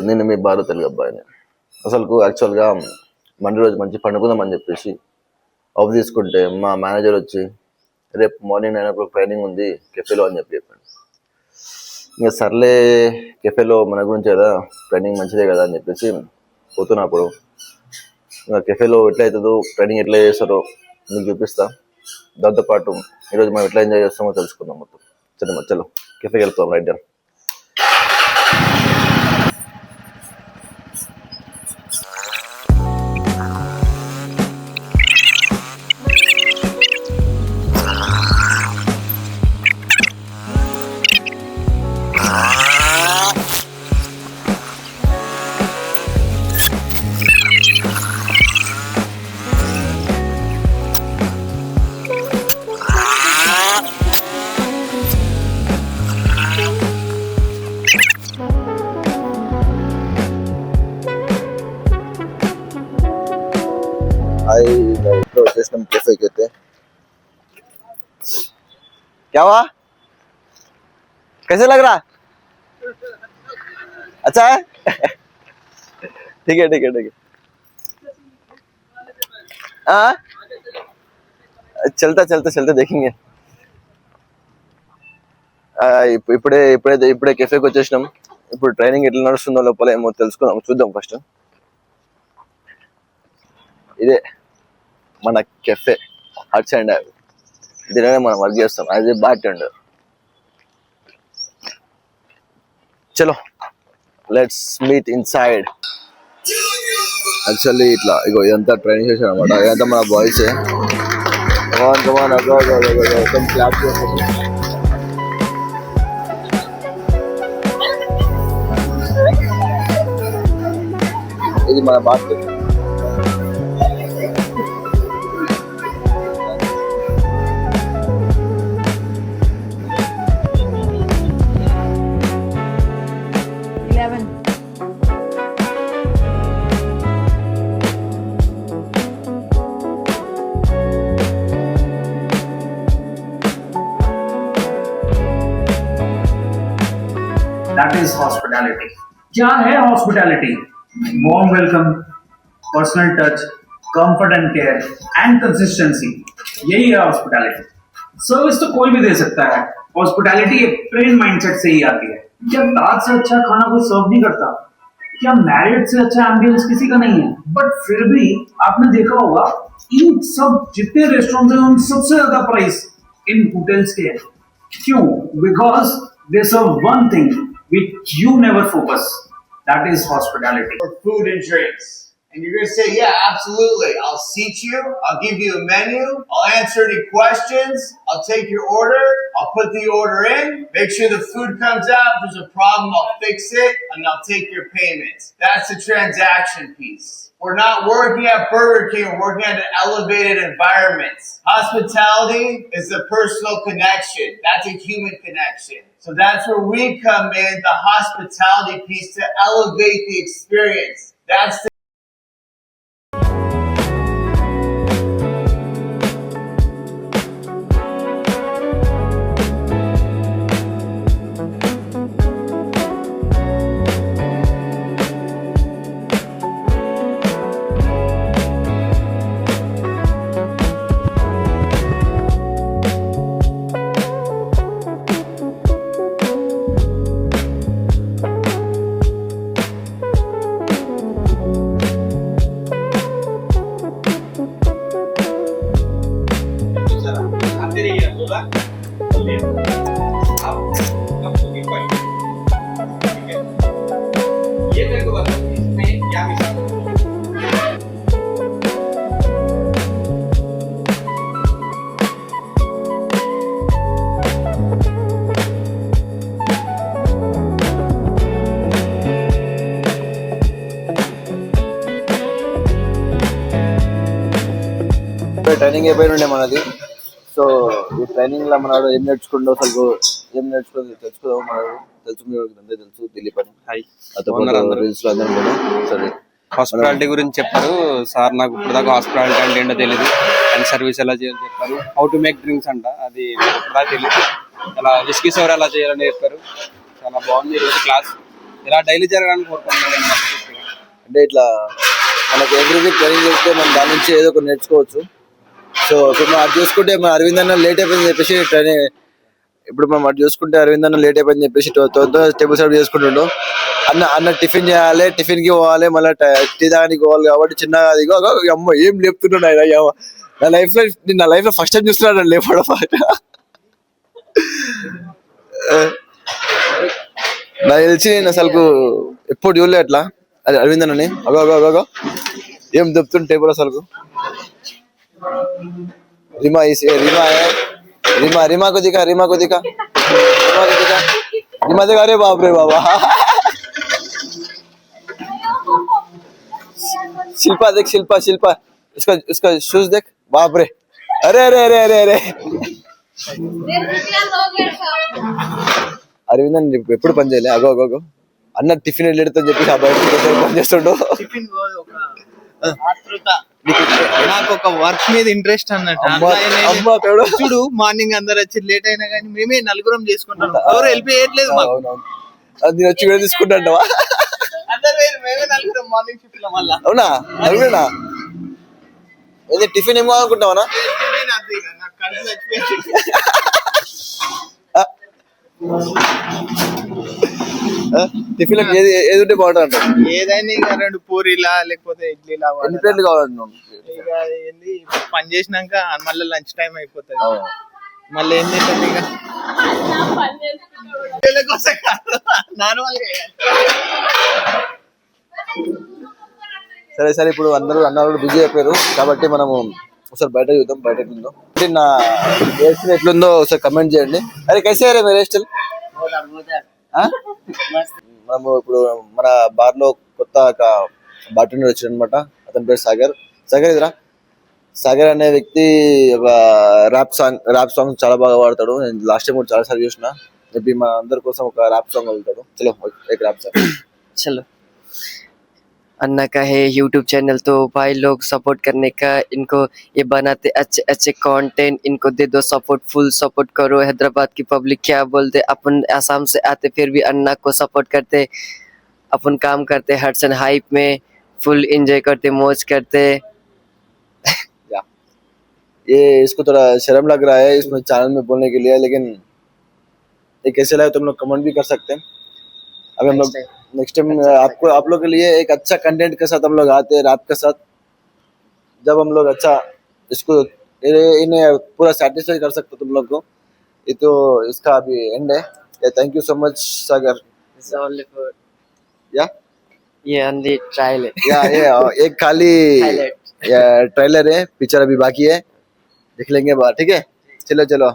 నేను మీ బాలు తెలుగు అబ్బాయిని. అసలు యాక్చువల్గా మండే రోజు మంచి పండుకుందామని చెప్పేసి ఆఫ్ తీసుకుంటే మా మేనేజర్ వచ్చి రేపు మార్నింగ్ 9 o'clock ట్రైనింగ్ ఉంది కెఫేలో అని చెప్పాను. ఇంకా సర్లే కెఫేలో మన గురించి కదా ట్రైనింగ్ మంచిదే కదా అని చెప్పేసి పోతున్నప్పుడు ఇంకా కెఫేలో ఎట్లా అవుతుందో ట్రైనింగ్ ఎట్లా చేస్తారో మీకు చూపిస్తా. దాంతోపాటు ఈరోజు మనం ఎట్లా ఎంజాయ్ చేస్తామో తెలుసుకుందాం మొత్తం. చలో కెఫేకి వెళ్తాం రైట్ డౌన్. వచ్చేసినాం కెఫేకి అయితే. क्या हुआ? कैसे लग रहा? अच्छा है? ठीक है ठीक है ठीक है. हाँ चलता चलते चलते देखेंगे. ఇప్పుడే కెఫేకి వచ్చేసినాం. ఇప్పుడు ట్రైనింగ్ ఎట్లా నడుస్తుందో లోపల ఏమో తెలుసుకుందాం, చూద్దాం. ఫస్ట్ ఇదే మన కెఫే హట్స్ అండ్ దీనినే మనం వర్క్ చేస్తాం యాజ్ ఏ బార్టెండర్. చలో లెట్స్ మీట్ ఇన్సైడ్. యాక్చువల్లీ ఇట్లా ఇగో ఇదంతా ట్రైనింగ్ చేశాను అనమాట. ఇదంతా మన బాయ్సే. క్లాప్ చేస్తాం. ఇది మన బార్టెండర్. That is hospitality. क्या है hospitality? Warm welcome, personal touch, comfort and care, and consistency. यही है hospitality. सर्विस तो कोई भी दे सकता है. Hospitality एक ट्रेन माइंडसेट से ही आती है. क्या दाद से अच्छा खाना कोई सर्व नहीं करता? क्या मैरिड से अच्छा एम्बियंस किसी का नहीं है? बट फिर भी आपने देखा होगा इन सब जितने रेस्टोरेंट हैं उन सबसे ज्यादा प्राइस इन होटल्स के है. क्यों? Because they serve one thing which you never focus. That is hospitality. For food and drinks. And you're going to say, yeah, absolutely. I'll seat you. I'll give you a menu. I'll answer any questions. I'll take your order. I'll put the order in. Make sure the food comes out. If there's a problem, I'll fix it. And I'll take your payment. That's the transaction piece. We're not working at Burger King. We're working at an elevated environment. Hospitality is a personal connection. That's a human connection. So that's where we come in, the hospitality piece, to elevate the experience. That's the training అయిపోయి మనది. So ఈ training లో మనడు ఏం నేర్చుకుంటూ అసలు ఏం నేర్చుకుంది తెలుసుకుందాం. మనడు తెలుసుకునే తెలుసు దిలీప్ అని. రీల్స్ లో అందరం కూడా సరే హాస్పిటాలిటీ గురించి చెప్పారు సార్. నాకు ఇప్పుడు దాకా హాస్పిటాలిటీ అంటే ఏంటో తెలియదు. అండ్ సర్వీస్ ఎలా చేయాలని చెప్పారు. హౌ టు మేక్ డ్రింక్స్ అంట, అది ఇప్పుడు తెలియదు. అలా విస్కీ సోర్ ఎలా చేయాలని చెప్పారు. చాలా బాగుంది ఈరోజు క్లాస్. ఇలా డైలీ జరగాలని కోరుకుంటున్నాను. అంటే ఇట్లా మనకి ఎవ్రీ వీక్ ట్రైనింగ్ చేస్తే మనం దాని నుంచి ఏదో ఒకటి నేర్చుకోవచ్చు. సో ఇప్పుడు మనం అది చూసుకుంటే మన అరవింద్ అన్న లేట్ అయిపోయిందని చెప్పేసి ట్రైనింగ్, ఇప్పుడు మనం అటు చూసుకుంటే అరవింద్ అన్న లేట్ అయిపోయిందని చెప్పేసి టేబుల్ సర్వ్ చేసుకుంటుండో. అన్న టిఫిన్ చేయాలి, టిఫిన్ కి పోవాలి, మళ్ళీ టీ తాగడానికి పోవాలి కాబట్టి చిన్నగా అదిగో అమ్మ ఏం లేపుతున్నాడు ఆయన. నా లైఫ్ లో ఫస్ట్ టైం చూస్తున్నాడు లేపడం. నాకు తెలిసి నేను అసలు ఎప్పుడు చూడలే అట్లా అది అరవింద్ అన్నని. అగో అగో అగో అగో ఏం చెప్తుంటే టేబుల్ అసలు. रीमा रीमा को दिखा, रीमा को दिखा, रीमा दिखा. अरे बाप रे बाबा. शिल्पा देख, शिल्पा इसका शूज देख. बाप रे. अरे अरे अरे अरे अरे అరవిందన్ ఎప్పుడు పని చేయలే. అగో అగో అగో అన్న టిఫిన్ వెళ్ళేడితో చెప్పి ఆ బయట పని చేస్తుండో. టిఫిన్ నాకు ఒక వర్క్ మీద ఇంట్రెస్ట్ అన్నట్టు. చూడు మార్నింగ్ అందరు వచ్చి లేట్ అయినా కానీ మేమే నలుగురం చేసుకుంటాం, ఎవరు హెల్ప్ చేయట్లేదు మాకు. అది వచ్చి కూడా తీసుకుంటావా? మేమే నలుగురం మార్నింగ్ షిఫ్ట్ లో మళ్ళా. అవునా? నలుగురేనా? ఏదో టిఫిన్ ఏమో అనుకుంటావా? టిఫిన్ ఏది ఉంటే బాగుంటుంది అంట. ఏదైనా ఇక 2 పూరీలా లేకపోతే ఇడ్లీలా. ఎన్ని ప్లేట్లు కావాలంటున్నాను. ఇక ఏంది పని చేసినాక మళ్ళీ లంచ్ టైం అయిపోతుంది. మళ్ళీ ఏం చేస్తుంది ఇక సరే సరే ఇప్పుడు అందరూ బిజీ అయిపోయారు కాబట్టి మనము ఒకసారి బయట చూద్దాం. బయట ఎట్లుందో నా హెయిర్ స్టైల్ ఎట్లుందో ఒకసారి కమెంట్ చేయండి. అరే కైసే రే మీ హెయిర్ స్టైల్. మనము ఇప్పుడు మన బార్ లో కొత్త ఒక బార్టెండర్ వచ్చాడు అనమాట. అతని పేరు సాగర్ ఇదిరా. సాగర్ అనే వ్యక్తి ఒక ర్యాప్ సాంగ్ చాలా బాగా వాడతాడు. నేను లాస్ట్ టైం కూడా చాలా సార్లు చూసిన. మేబీ మన అందరి కోసం ఒక ర్యాప్ సాంగ్ వెళ్తాడు. చలో ఒక ర్యాప్ సాంగ్. चलो अन्ना का है यूट्यूब चैनल, तो भाई लोग सपोर्ट करने का, इनको ये बनाते अच्छे अच्छे कंटेंट, इनको दे दो सपोर्ट, फुल सपोर्ट करो. हैदराबाद की पब्लिक क्या बोलते, अपन आसाम से आते फिर भी अन्ना को सपोर्ट करते, अपन काम करते हट्स एंड हाइप में, फुल एंजॉय करते, मौज करते. ये इसको थोड़ा शर्म लग रहा है इसमें चैनल में बोलने के लिए, लेकिन ये कैसे लगा तुम लोग कमेंट भी कर सकते हैं. अभी हम लोग नेक्स्ट टाइम आप लोग के लिए एक अच्छा कंटेंट के साथ हम लोग आते हैं रात के साथ. जब हम लोग अच्छा इसको इन्हें पूरा सेटिस्फाई कर सकते तुम लोग को. ये तो इसका अभी एंड है. Thank you so much Sagar. It's only for या ये only trial है. या ये एक खाली Highlight. ट्रेलर है, पिक्चर अभी बाकी है, देख लेंगे बाहर. ठीक है चलो चलो.